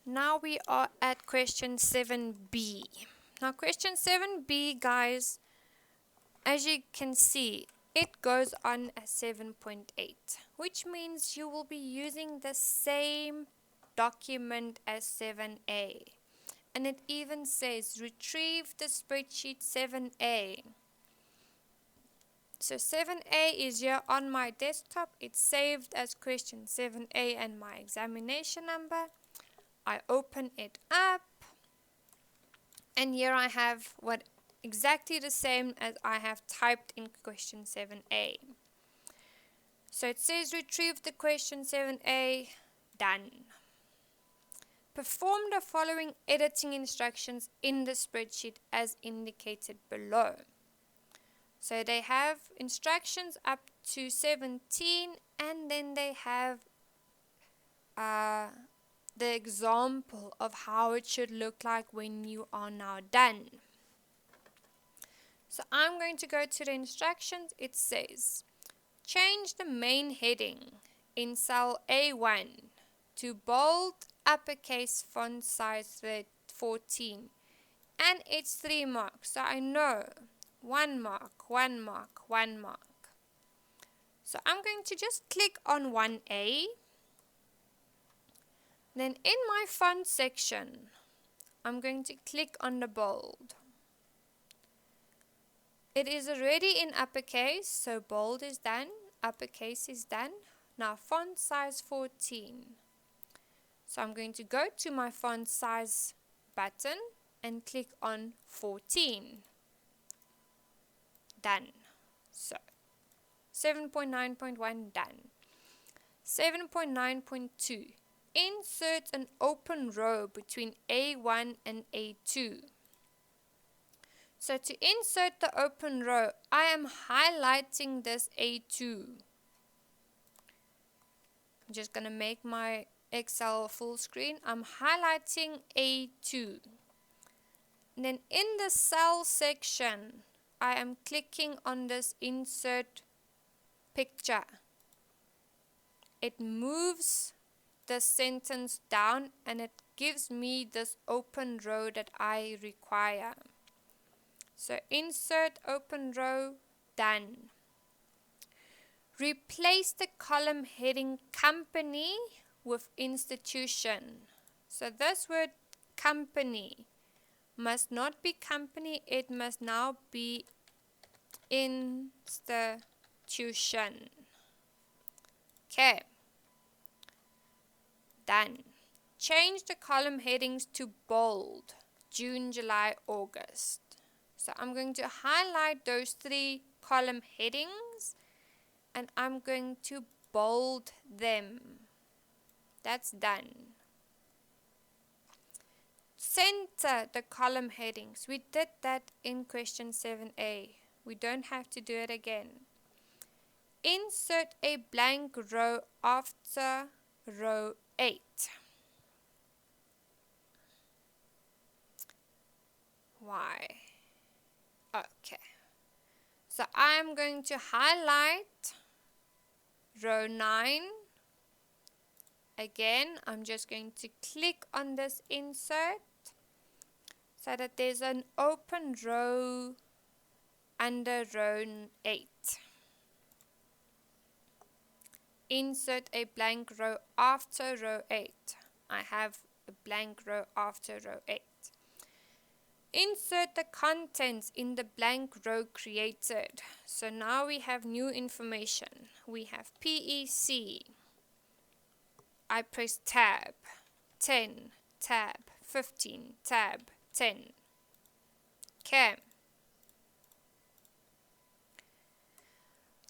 Now we are at question 7b. Now question 7b, guys, as you can see, it goes on as 7.8, which means you will be using the same document as 7a. And it even says retrieve the spreadsheet 7a. So 7a is here on my desktop. It's saved as question 7a and my examination number. I open it up, and here I have what exactly the same as I have typed in question 7a. So it says retrieve the question 7a, done. Perform the following editing instructions in the spreadsheet as indicated below. So they have instructions up to 17, and then they have the example of how it should look like when you are now done. So I'm going to go to the instructions. It says change the main heading in cell A1 to bold uppercase font size 14, and it's 3 marks. So I know 1 mark, 1 mark, 1 mark. So I'm going to just click on 1A. Then in my font section, I'm going to click on the bold. It is already in uppercase, so bold is done, uppercase is done. Now font size 14. So I'm going to go to my font size button and click on 14. Done. So 7.9.1 done. 7.9.2. Insert an open row between A1 and A2. So to insert the open row, I am highlighting this A2. I'm just going to make my Excel full screen. I'm highlighting A2. And then in the cell section, I am clicking on this insert picture. It moves the sentence down and it gives me this open row that I require. So insert open row, done. Replace the column heading company with institution. So this word company must not be company, it must now be institution. Okay. Done. Change the column headings to bold, June, July, August. So I'm going to highlight those 3 column headings and I'm going to bold them. That's done. Center the column headings. We did that in question 7a. We don't have to do it again. Insert a blank row after row 8. Why? Okay. So I'm going to highlight row 9. Again, I'm just going to click on this insert so that there's an open row under row 8. Insert a blank row after row 8. I have a blank row after row 8. Insert the contents in the blank row created. So now we have new information. We have PEC. I press tab, 10, tab, 15, tab, 10. Okay.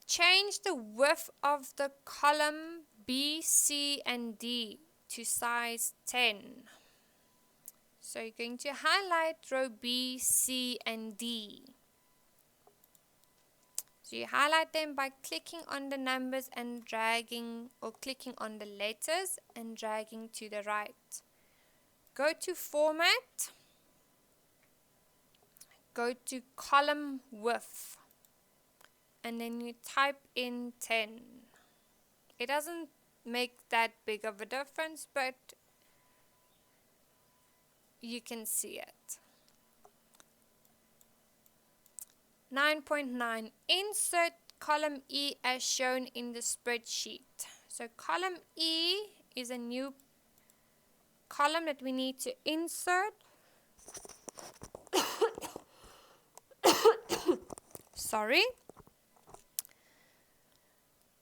Change the width of the column B, C, and D to size 10. So you're going to highlight row B, C, and D. So you highlight them by clicking on the numbers and dragging, or clicking on the letters and dragging to the right. Go to Format. Go to Column Width. And then you type in 10. It doesn't make that big of a difference, but you can see it. 9.9. Insert column E as shown in the spreadsheet. So column E is a new column that we need to insert. Sorry.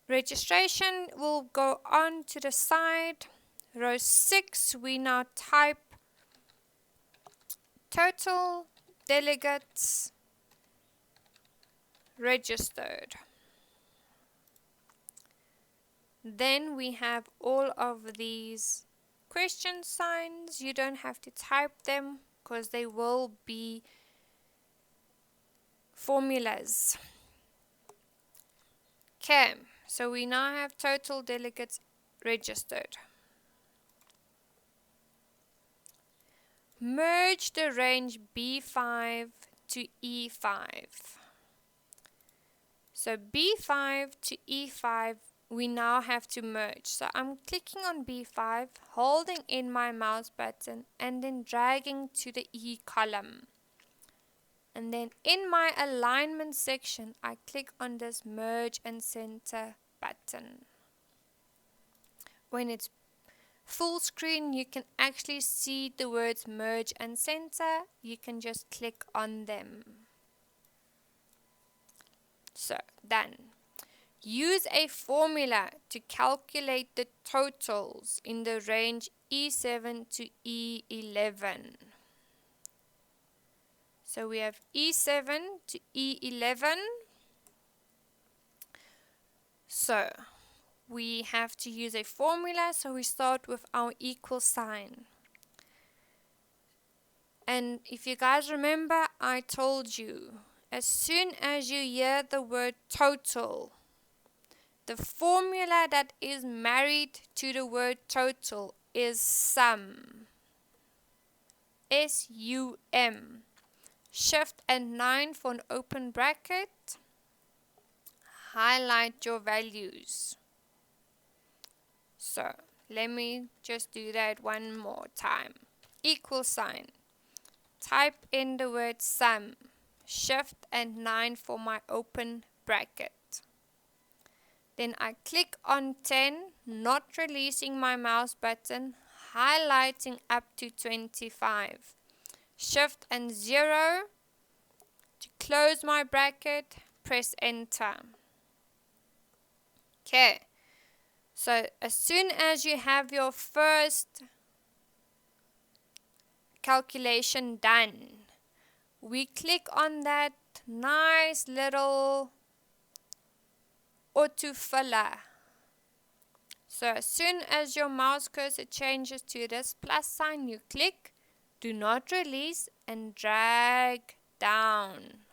Registration will go on to the side. Row 6, we now type total delegates registered. Then we have all of these question signs. You don't have to type them because they will be formulas. Okay, so we now have total delegates registered. Merge the range B5 to E5. So B5 to E5 we now have to merge. So I'm clicking on B5, holding in my mouse button and then dragging to the E column. And then in my alignment section, I click on this merge and center button. When it's full screen, you can actually see the words merge and center. You can just click on them. So, done. Use a formula to calculate the totals in the range E7 to E11. So we have E7 to E11. So we have to use a formula, so we start with our equal sign. And if you guys remember, I told you, as soon as you hear the word total, the formula that is married to the word total is sum. S-U-M. Shift and 9 for an open bracket. Highlight your values. So, let me just do that one more time. Equal sign. Type in the word sum. Shift and 9 for my open bracket. Then I click on 10, not releasing my mouse button, highlighting up to 25. Shift and 0 to close my bracket, press enter. Okay, so as soon as you have your first calculation done, we click on that nice little autofiller. So as soon as your mouse cursor changes to this plus sign, you click, do not release, and drag down.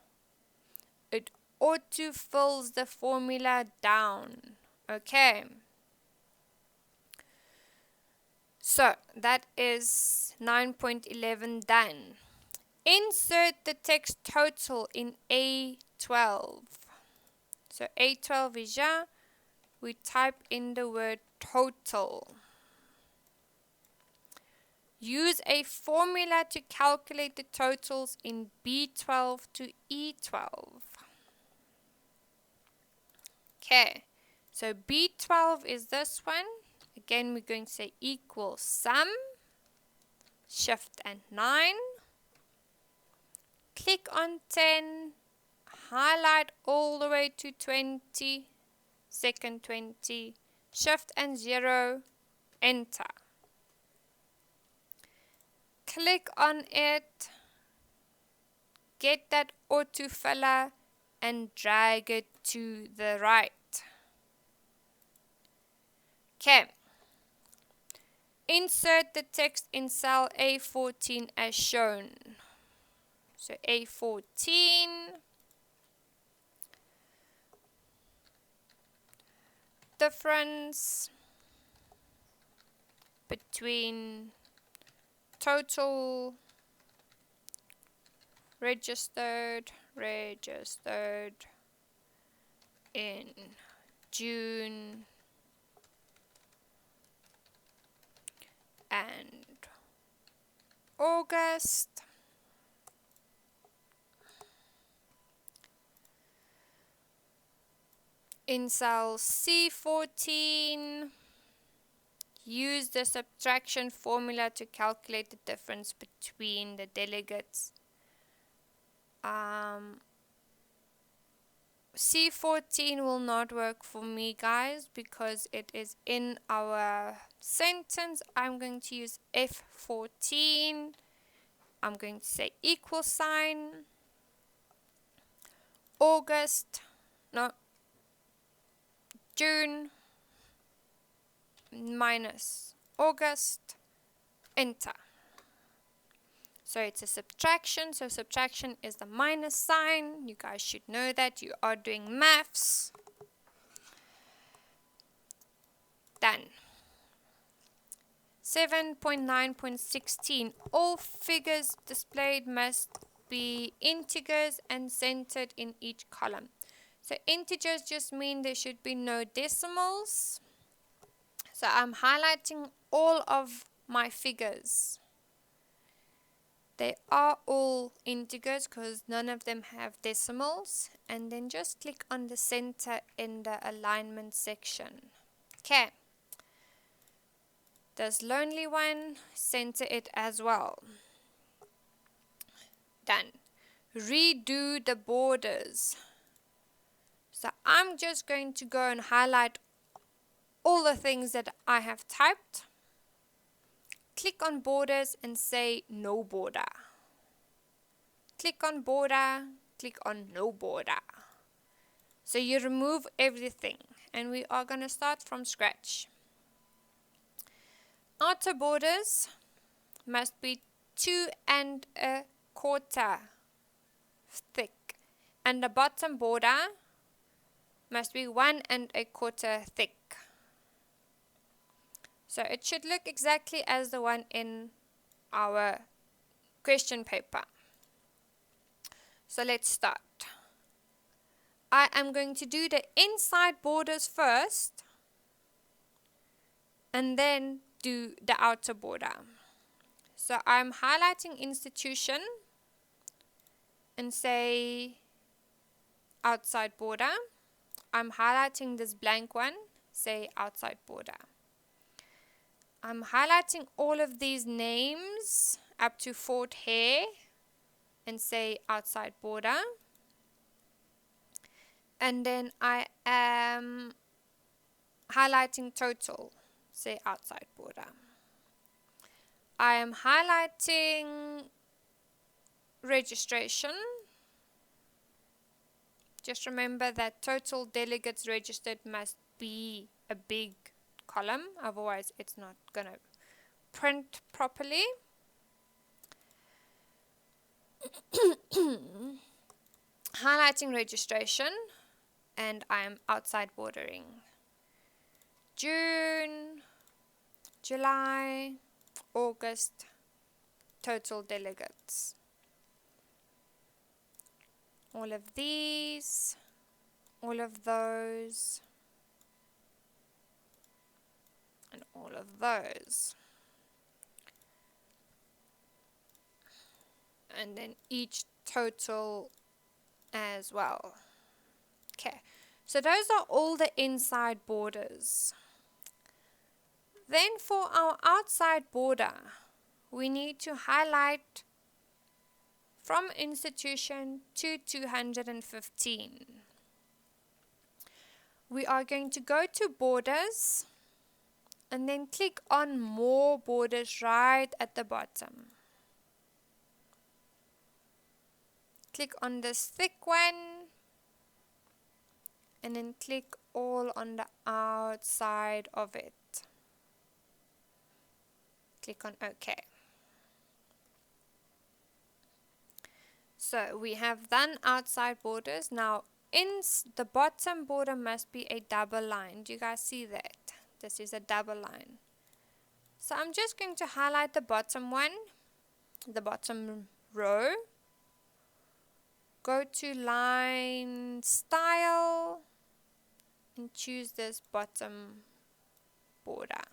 It autofills the formula down. Okay. So that is 9.11 done. Insert the text total in A12. So A12 is here. We type in the word total. Use a formula to calculate the totals in B12 to E12. Okay, so B12 is this one. Again, we're going to say equals sum, shift and 9. Click on 10, highlight all the way to 20, second 20, shift and 0, enter. Click on it, get that autofiller and drag it to the right. Okay. Insert the text in cell A14 as shown. So A14. Difference between total registered in June and August. In cell C14, use the subtraction formula to calculate the difference between the delegates. C14 will not work for me, guys, because it is in our sentence. I'm going to use F14. I'm going to say equal sign. June minus August, enter. So it's a subtraction, so subtraction is the minus sign. You guys should know that. You are doing maths. Done. 7.9.16. All figures displayed must be integers and centered in each column. So integers just mean there should be no decimals. So I'm highlighting all of my figures. They are all integers because none of them have decimals. And then just click on the center in the alignment section. Okay. This lonely one, center it as well. Done. Redo the borders. So I'm just going to go and highlight all the things that I have typed. Click on borders and say no border. Click on border, click on no border. So you remove everything and we are going to start from scratch. Outer borders must be 2 1/4 thick and the bottom border must be 1 1/4 thick. So it should look exactly as the one in our question paper. So let's start. I am going to do the inside borders first and then do the outer border. So I'm highlighting institution and say outside border. I'm highlighting this blank one, say outside border. I'm highlighting all of these names up to Fort Hare and say outside border. And then I am highlighting total, say outside border. I am highlighting registration. Just remember that total delegates registered must be a big column, otherwise it's not going to print properly. Highlighting registration and I'm outside bordering. June, July, August, total delegates. All of these, all of those, and all of those. And then each total as well. Okay, so those are all the inside borders. Then for our outside border, we need to highlight from institution to 215. We are going to go to borders and then click on more borders right at the bottom. Click on this thick one and then click all on the outside of it. Click on OK. So we have done outside borders. Now in the bottom border must be a double line. Do you guys see that? This is a double line. So I'm just going to highlight the bottom one, the bottom row. Go to line style and choose this bottom border.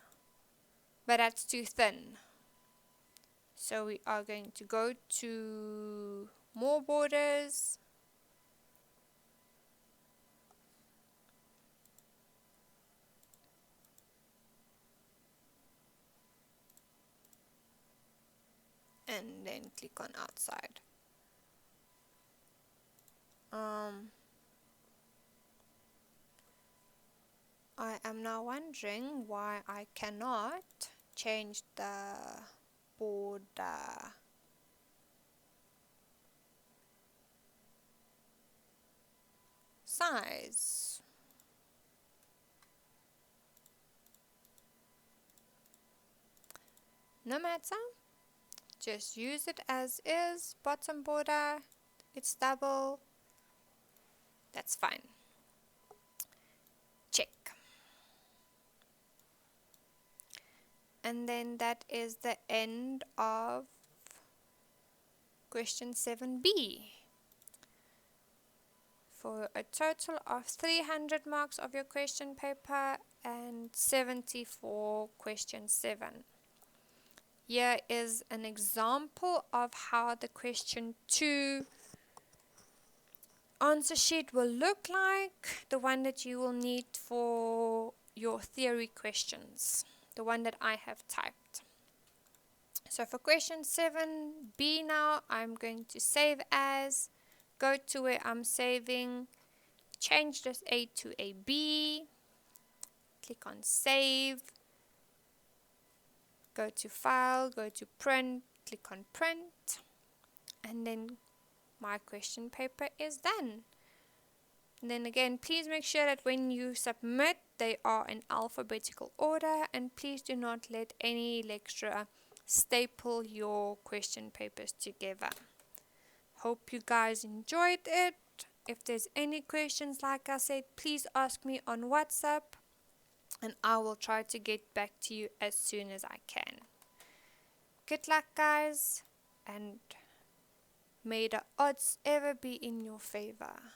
But that's too thin. So we are going to go to more borders, and then click on outside. I am now wondering why I cannot change the border size. No matter, just use it as is. Bottom border, it's double, that's fine. Check. And then that is the end of question 7b. For a total of 300 marks of your question paper and 70 for question 7. Here is an example of how the question 2 answer sheet will look like, the one that you will need for your theory questions, the one that I have typed. So for question 7b now, I'm going to save as, go to where I'm saving, change this A to a B, click on save, go to file, go to print, click on print, and then my question paper is done. And then again, please make sure that when you submit, they are in alphabetical order, and please do not let any lecturer staple your question papers together. Hope you guys enjoyed it. If there's any questions, like I said, please ask me on WhatsApp, and I will try to get back to you as soon as I can. Good luck, guys, and may the odds ever be in your favor.